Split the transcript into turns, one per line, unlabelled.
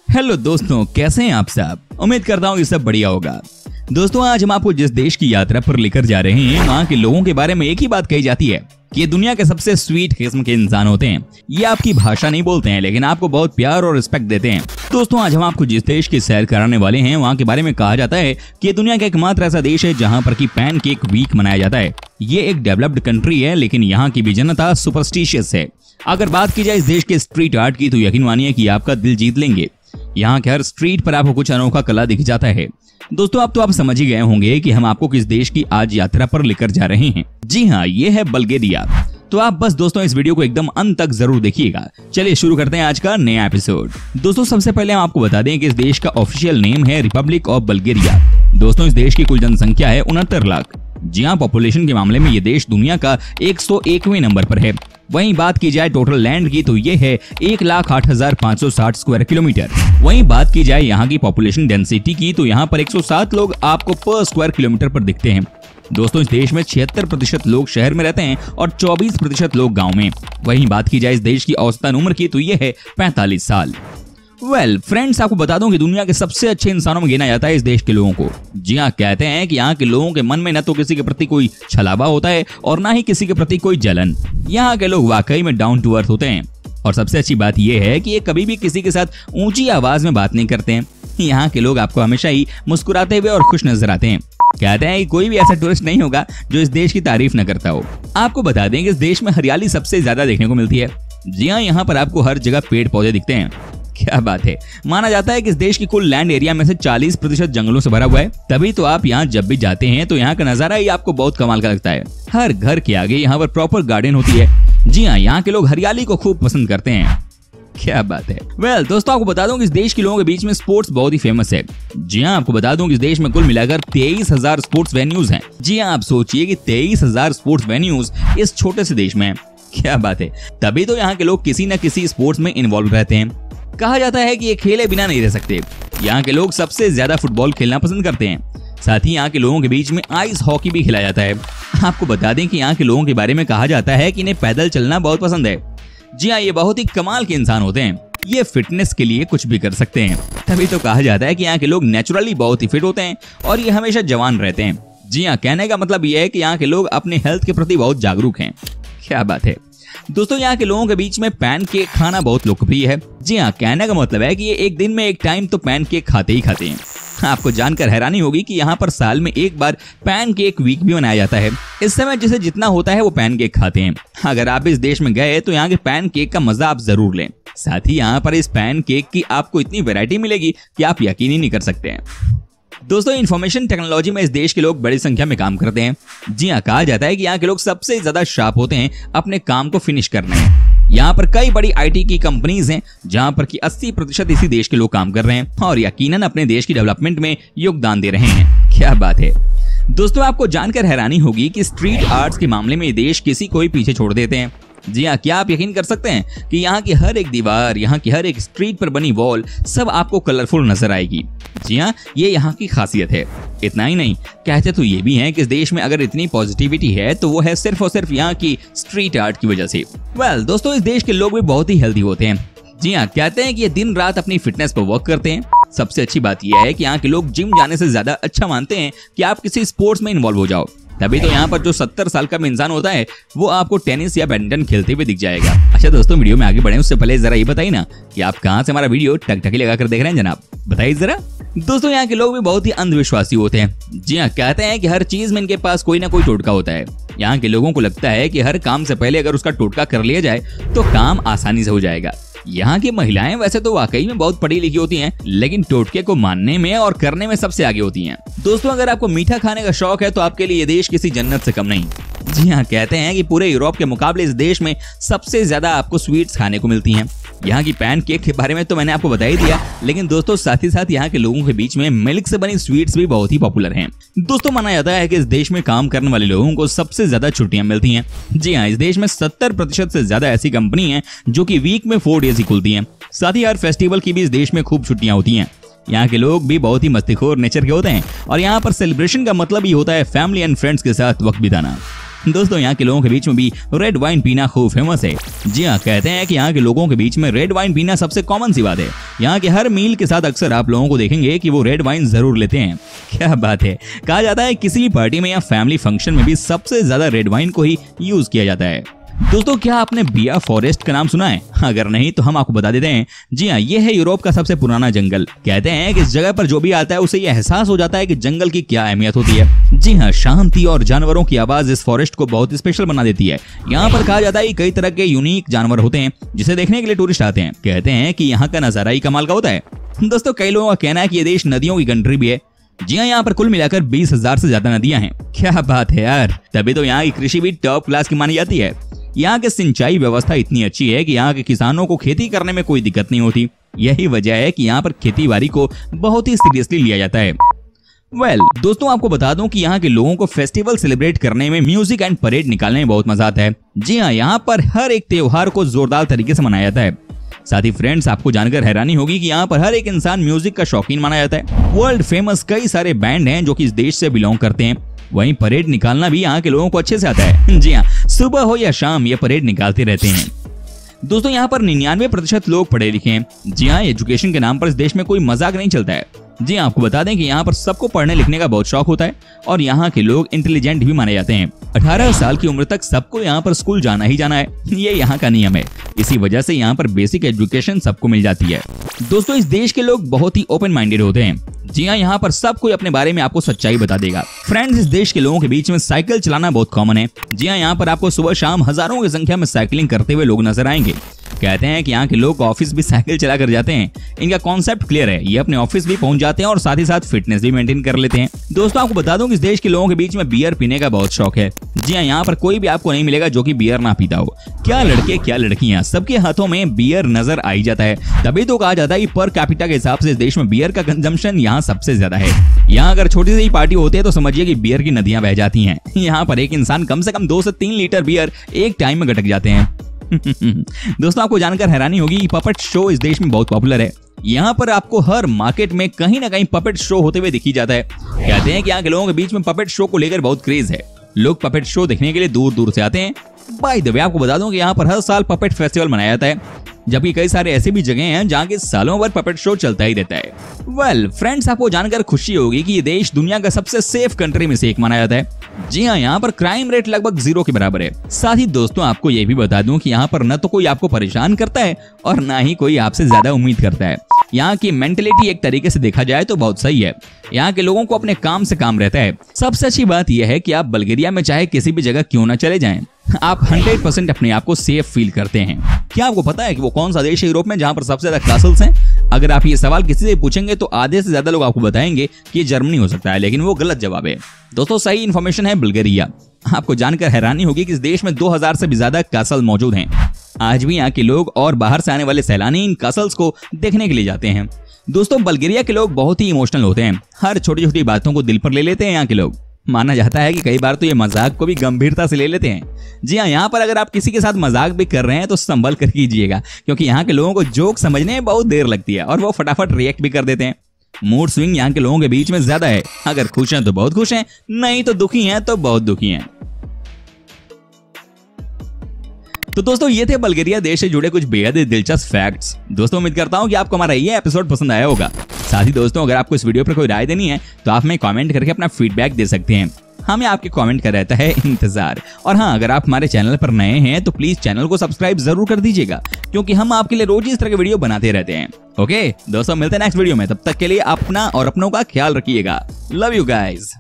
Hello दोस्तों, कैसे हैं आप सब। उम्मीद करता हूँ ये सब बढ़िया होगा। दोस्तों, आज हम आपको जिस देश की यात्रा पर लेकर जा रहे हैं, वहाँ के लोगों के बारे में एक ही बात कही जाती है कि ये दुनिया के सबसे स्वीट किस्म के इंसान होते हैं। ये आपकी भाषा नहीं बोलते हैं, लेकिन आपको बहुत प्यार और रिस्पेक्ट देते हैं। दोस्तों, आज हम आपको जिस देश की सैर कराने वाले हैं, वहाँ के बारे में कहा जाता है कि ये दुनिया का एकमात्र ऐसा देश है जहाँ पर की पैनकेक वीक मनाया जाता है। ये एक डेवलप्ड कंट्री है, लेकिन यहाँ की भी जनता सुपरस्टिशियस है। अगर बात की जाए इस देश के स्ट्रीट आर्ट की, तो यकीन मानिए कि आपका दिल जीत लेंगे। यहाँ के हर स्ट्रीट पर आपको कुछ अनोखा कला दिख जाता है। दोस्तों, अब तो आप समझ ही गए होंगे कि हम आपको किस देश की आज यात्रा पर लेकर जा रहे हैं। जी हाँ, ये है बल्गेरिया। तो आप बस दोस्तों इस वीडियो को एकदम अंत तक जरूर देखिएगा। चलिए शुरू करते हैं आज का नया एपिसोड। दोस्तों, सबसे पहले हम आपको बता दें कि इस देश का ऑफिशियल नेम है रिपब्लिक ऑफ बल्गेरिया। दोस्तों, इस देश की कुल जनसंख्या है 69 लाख। जी हाँ, पॉपुलेशन के मामले में ये देश दुनिया का 101वें नंबर पर है। वहीं बात की जाए टोटल लैंड की, तो ये है 1,08,560 स्क्वायर किलोमीटर। वहीं बात की जाए यहाँ की पॉपुलेशन डेंसिटी की, तो यहाँ पर 107 लोग आपको पर स्क्वायर किलोमीटर पर दिखते हैं। दोस्तों, इस देश में 76% लोग शहर में रहते हैं और 24% लोग गाँव में। वहीं बात की जाए इस देश की औसतन उम्र की, तो ये है 45 साल। फ्रेंड्स, आपको बता दूं कि दुनिया के सबसे अच्छे इंसानों में गिना जाता है इस देश के लोगों को। जी हाँ, कहते हैं कि यहाँ के लोगों के मन में न तो किसी के प्रति कोई छलावा होता है और ना ही किसी के प्रति कोई जलन। यहाँ के लोग वाकई में डाउन टू अर्थ होते हैं। और सबसे अच्छी बात यह है कि ये कभी भी किसी के साथ ऊंची आवाज में बात नहीं करते हैं। यहाँ के लोग आपको हमेशा ही मुस्कुराते हुए और खुश नजर आते हैं। कहते हैं कि कोई भी ऐसा टूरिस्ट नहीं होगा जो इस देश की तारीफ न करता हो। आपको बता दें कि इस देश में हरियाली सबसे ज्यादा देखने को मिलती है। जी हाँ, यहाँ पर आपको हर जगह पेड़ पौधे दिखते हैं। क्या बात है। माना जाता है कि इस देश की कुल लैंड एरिया में से 40% जंगलों से भरा हुआ है। तभी तो आप यहाँ जब भी जाते हैं तो यहाँ का नजारा ही आपको बहुत कमाल का लगता है। हर घर के आगे यहाँ पर प्रॉपर गार्डन होती है। जी हाँ, यहाँ के लोग हरियाली को खूब पसंद करते हैं। क्या बात है। दोस्तों, आपको बता दूं कि इस देश के लोगों के बीच में स्पोर्ट्स बहुत ही फेमस है। जी हाँ, आपको बता दूं कि इस देश में कुल मिलाकर 23,000 स्पोर्ट्स वेन्यूज हैं। जी हाँ, आप सोचिए कि 23,000 स्पोर्ट्स वेन्यूज इस छोटे से देश में है। क्या बात है। तभी तो यहाँ के लोग किसी न किसी स्पोर्ट्स में इन्वॉल्व रहते हैं। कहा जाता है कि ये खेले बिना नहीं रह सकते। यहाँ के लोग सबसे ज्यादा फुटबॉल खेलना पसंद करते हैं। साथ ही यहाँ के लोगों के बीच में आइस हॉकी भी खिलाया जाता है। आपको बता दें कि यहाँ के लोगों के बारे में कहा जाता है कि इन्हें पैदल चलना बहुत पसंद है। जी हाँ, ये बहुत ही कमाल के इंसान होते हैं। ये फिटनेस के लिए कुछ भी कर सकते हैं। तभी तो कहा जाता है कि यहाँ के लोग नेचुरली बहुत ही फिट होते हैं और ये हमेशा जवान रहते हैं। जी हाँ, कहने का मतलब ये है कि यहाँ के लोग अपने हेल्थ के प्रति बहुत जागरूक हैं। क्या बात है। दोस्तों, यहाँ के लोगों के बीच में पैनकेक खाना बहुत लोकप्रिय है। जी हाँ, कहने का मतलब है कि ये एक दिन में एक टाइम तो पैनकेक खाते ही खाते हैं। आपको जानकर हैरानी होगी कि यहाँ पर साल में एक बार पैनकेक वीक भी मनाया जाता है। इस समय जिसे जितना होता है वो पैनकेक खाते हैं। अगर आप इस देश में गए तो यहाँ के पैनकेक का मजा आप जरूर लें। साथ ही यहाँ पर इस पैनकेक की आपको इतनी वैरायटी मिलेगी कि आप यकीन ही नहीं कर सकते हैं। दोस्तों, इंफॉर्मेशन टेक्नोलॉजी में इस देश के लोग बड़ी संख्या में काम करते हैं। जी हाँ, कहा जाता है कि यहाँ के लोग सबसे ज्यादा शार्प होते हैं अपने काम को फिनिश करने में। यहाँ पर कई बड़ी आईटी की कंपनीज हैं जहाँ पर कि 80% इसी देश के लोग काम कर रहे हैं और यकीनन अपने देश की डेवलपमेंट में योगदान दे रहे हैं। क्या बात है। दोस्तों, आपको जानकर हैरानी होगी कि स्ट्रीट आर्ट्स के मामले में ये देश किसी को भी पीछे छोड़ देते हैं। जी हाँ, क्या आप यकीन कर सकते हैं कि यहाँ की हर एक दीवार, यहाँ की हर एक स्ट्रीट पर बनी वॉल सब आपको कलरफुल नजर आएगी। जी हाँ, ये यहाँ की खासियत है। इतना ही नहीं, कहते तो ये भी हैं कि इस देश में अगर इतनी पॉजिटिविटी है तो वो है सिर्फ और सिर्फ यहाँ की स्ट्रीट आर्ट की वजह से। दोस्तों, इस देश के लोग भी बहुत ही हेल्दी होते हैं। जी हाँ, कहते हैं कि ये दिन रात अपनी फिटनेस पर वर्क करते हैं। सबसे अच्छी बात यह है कि यहाँ के लोग जिम जाने से ज्यादा अच्छा मानते हैं कि आप किसी स्पोर्ट्स में इन्वॉल्व हो जाओ। तभी तो यहाँ पर जो 70 साल का इंसान होता है वो आपको टेनिस या बैडमिंटन खेलते हुए दिख जाएगा। अच्छा दोस्तों, वीडियो में आगे बढ़े उससे पहले जरा ये बताइए ना कि आप कहाँ से हमारा वीडियो टकटकी लगाकर देख रहे हैं जनाब, बताइए जरा। दोस्तों, यहाँ के लोग भी बहुत ही अंधविश्वासी होते हैं। जी हाँ, कहते हैं कि हर चीज में इनके पास कोई ना कोई टोटका होता है। यहाँ के लोगों को लगता है कि हर काम से पहले अगर उसका टोटका कर लिया जाए तो काम आसानी से हो जाएगा। यहाँ की महिलाएं वैसे तो वाकई में बहुत पढ़ी लिखी होती हैं, लेकिन टोटके को मानने में और करने में सबसे आगे होती हैं। दोस्तों, अगर आपको मीठा खाने का शौक है तो आपके लिए ये देश किसी जन्नत से कम नहीं। जी हाँ, कहते हैं कि पूरे यूरोप के मुकाबले इस देश में सबसे ज्यादा आपको स्वीट्स खाने को मिलती हैं। यहाँ की पैनकेक के बारे में तो मैंने आपको बता ही दिया, लेकिन दोस्तों साथ ही साथ यहाँ के लोगों के बीच में मिल्क से बनी स्वीट्स भी बहुत ही पॉपुलर हैं। दोस्तों, माना जाता है कि इस देश में काम करने वाले लोगों को सबसे ज्यादा छुट्टियां मिलती हैं। जी हाँ, इस देश में 70% से ज्यादा ऐसी कंपनी हैं जो कि वीक में 4 डेज ही खुलती हैं। साथ ही हर फेस्टिवल की भी इस देश में खूब छुट्टियां होती हैं। यहाँ के लोग भी बहुत ही मस्तीखोर नेचर के होते हैं और यहाँ पर सेलिब्रेशन का मतलब ही होता है फैमिली एंड फ्रेंड्स के साथ वक्त बिताना। दोस्तों यहाँ के लोगों के बीच में भी रेड वाइन पीना खूब फेमस है। जी हाँ, कहते हैं कि यहाँ के लोगों के बीच में रेड वाइन पीना सबसे कॉमन सी बात है। यहाँ के हर मील के साथ अक्सर आप लोगों को देखेंगे कि वो रेड वाइन जरूर लेते हैं। क्या बात है। कहा जाता है किसी भी पार्टी में या फैमिली फंक्शन में भी सबसे ज्यादा रेड वाइन को ही यूज किया जाता है। दोस्तों क्या आपने बिया फॉरेस्ट का नाम सुना है? अगर नहीं तो हम आपको बता देते हैं। जी हाँ, ये है यूरोप का सबसे पुराना जंगल। कहते हैं कि इस जगह पर जो भी आता है उसे ये एहसास हो जाता है कि जंगल की क्या अहमियत होती है। जी हाँ, शांति और जानवरों की आवाज इस फॉरेस्ट को बहुत स्पेशल बना देती है। यहाँ पर कहा जाता है कि कई तरह के यूनिक जानवर होते हैं जिसे देखने के लिए टूरिस्ट आते हैं। कहते हैं कि यहाँ का नजारा ही कमाल का होता है। दोस्तों कई लोगों का कहना है कि ये देश नदियों की कंट्री भी है। जी हाँ, यहाँ पर कुल मिलाकर 20,000 से ज्यादा नदियां हैं। क्या बात है यार, तभी तो यहाँ की कृषि भी टॉप क्लास की मानी जाती है। यहाँ की सिंचाई व्यवस्था इतनी अच्छी है कि यहाँ के किसानों को खेती करने में कोई दिक्कत नहीं होती। यही वजह है कि यहाँ पर खेती बाड़ी को बहुत ही सीरियसली लिया जाता है। दोस्तों आपको बता दूं कि यहाँ के लोगों को फेस्टिवल सेलिब्रेट करने में, म्यूजिक एंड परेड निकालने में बहुत मजा आता है। जी हाँ, यहाँ पर हर एक त्योहार को जोरदार तरीके से मनाया जाता है। साथ ही फ्रेंड्स, आपको जानकर हैरानी होगी कि यहाँ पर हर एक इंसान म्यूजिक का शौकीन माना जाता है। वर्ल्ड फेमस कई सारे बैंड हैं जो कि इस देश से बिलोंग करते हैं। वहीं परेड निकालना भी यहाँ के लोगों को अच्छे से आता है। जी हाँ, सुबह हो या शाम ये परेड निकालते रहते हैं। दोस्तों यहाँ पर 99% लोग पढ़े लिखे हैं। जी हाँ, एजुकेशन के नाम पर इस देश में कोई मजाक नहीं चलता है। जी हाँ, आपको बता दें कि यहाँ पर सबको पढ़ने लिखने का बहुत शौक होता है और यहाँ के लोग इंटेलिजेंट भी माने जाते हैं। 18 साल की उम्र तक सबको यहाँ पर स्कूल जाना ही जाना है, ये यहाँ का नियम है। इसी वजह से यहाँ पर बेसिक एजुकेशन सबको मिल जाती है। दोस्तों इस देश के लोग बहुत ही ओपन माइंडेड होते हैं। जी हाँ, यहाँ पर सब कोई अपने बारे में आपको सच्चाई बता देगा। फ्रेंड्स, इस देश के लोगों के बीच में साइकिल चलाना बहुत कॉमन है। जी हाँ, यहाँ पर आपको सुबह शाम हजारों की संख्या में साइकिलिंग करते हुए लोग नजर आएंगे। कहते हैं कि यहाँ के लोग ऑफिस भी साइकिल चला कर जाते हैं। इनका कॉन्सेप्ट क्लियर है, ये अपने ऑफिस भी पहुंच जाते हैं और साथ ही साथ फिटनेस भी मेंटेन कर लेते हैं। दोस्तों आपको बता दूं कि इस देश के लोगों के बीच में बियर पीने का बहुत शौक है। जी हाँ, यहाँ पर कोई भी आपको नहीं मिलेगा जो कि बियर ना पीता हो। क्या लड़के क्या लड़कियां, सबके हाथों में बियर नजर आ ही जाता है। तभी तो कहा जाता है कि पर कैपिटा के हिसाब से इस देश में बियर का कंजम्पशन यहाँ सबसे ज्यादा है। यहाँ अगर छोटी सी पार्टी होती है तो समझिए कि बियर की नदियां बह जाती हैं। यहाँ पर एक इंसान कम से कम 2 से 3 लीटर बियर एक टाइम में गटक जाते हैं। दोस्तों आपको जानकर हैरानी होगी कि पपेट शो इस देश में बहुत पॉपुलर है। यहाँ पर आपको हर मार्केट में कहीं ना कहीं पपेट शो होते हुए दिखी जाता है। कहते हैं कि यहाँ के लोगों के बीच में पपेट शो को लेकर बहुत क्रेज है। लोग पपेट शो देखने के लिए दूर दूर से आते हैं। बाय द वे आपको बता दूं कि यहाँ पर हर साल पपेट फेस्टिवल मनाया जाता है, जबकि कई सारे ऐसे भी जगह हैं जहाँ के सालों भर पपेट शो चलता ही रहता है। फ्रेंड्स, आपको जानकर खुशी होगी कि ये देश दुनिया का सबसे सेफ कंट्री में से एक माना जाता है। जी हाँ, यहाँ पर क्राइम रेट लगभग 0 के बराबर है। साथ ही दोस्तों आपको ये भी बता दूं कि यहाँ पर न तो कोई आपको परेशान करता है और ना ही कोई आपसे ज्यादा उम्मीद करता है। यहाँ की मेंटेलिटी एक तरीके से देखा जाए तो बहुत सही है। यहाँ के लोगों को अपने काम से काम रहता है। सबसे अच्छी बात यह है कि आप बल्गेरिया में चाहे किसी भी जगह क्यों ना चले जाएं, आप 100% अपने आप को सेफ फील करते हैं। क्या आपको पता है कि वो कौन सा देश है यूरोप में जहाँ पर सबसे ज्यादा कासल्स हैं? अगर आप ये सवाल किसी से पूछेंगे तो आधे से ज्यादा लोग आपको बताएंगे कि ये जर्मनी हो सकता है, लेकिन वो गलत जवाब है। दोस्तों सही इन्फॉर्मेशन है बल्गेरिया। आपको जानकर हैरानी होगी कि इस देश में 2000 से भी ज्यादा कासल मौजूद हैं। आज भी यहाँ के लोग और बाहर से आने वाले सैलानी इन कासल्स को देखने के लिए जाते हैं। दोस्तों बल्गेरिया के लोग बहुत ही इमोशनल होते हैं। हर छोटी छोटी बातों को दिल पर ले लेते हैं यहाँ के लोग। माना जाता है कि कई बार तो ये मजाक को भी गंभीरता से ले लेते हैं। जी हाँ, यहाँ पर अगर आप किसी के साथ मजाक भी कर रहे हैं तो संभल कर कीजिएगा, क्योंकि यहाँ के लोगों को जोक समझने में बहुत देर लगती है और वो फटाफट रिएक्ट भी कर देते हैं। मूड स्विंग यहाँ के लोगों के बीच में ज्यादा है। अगर खुश हैं तो बहुत खुश हैं, नहीं तो दुखी हैं तो बहुत दुखी हैं। तो दोस्तों ये थे बल्गेरिया देश से जुड़े कुछ बेहद दिलचस्प फैक्ट्स। दोस्तों उम्मीद करता हूँ कि आपको हमारा ये एपिसोड पसंद आया होगा। साथ ही दोस्तों अगर आपको इस वीडियो पर कोई राय देनी है तो आप हमें कमेंट करके अपना फीडबैक दे सकते हैं। हमें आपके कमेंट का रहता है इंतजार। और हाँ, अगर आप हमारे चैनल पर नए हैं तो प्लीज चैनल को सब्सक्राइब जरूर कर दीजिएगा, क्योंकि हम आपके लिए रोज इस तरह के वीडियो बनाते रहते हैं। ओके दोस्तों, मिलते हैं नेक्स्ट वीडियो में। तब तक के लिए अपना और अपनों का ख्याल रखिएगा। Love you guys.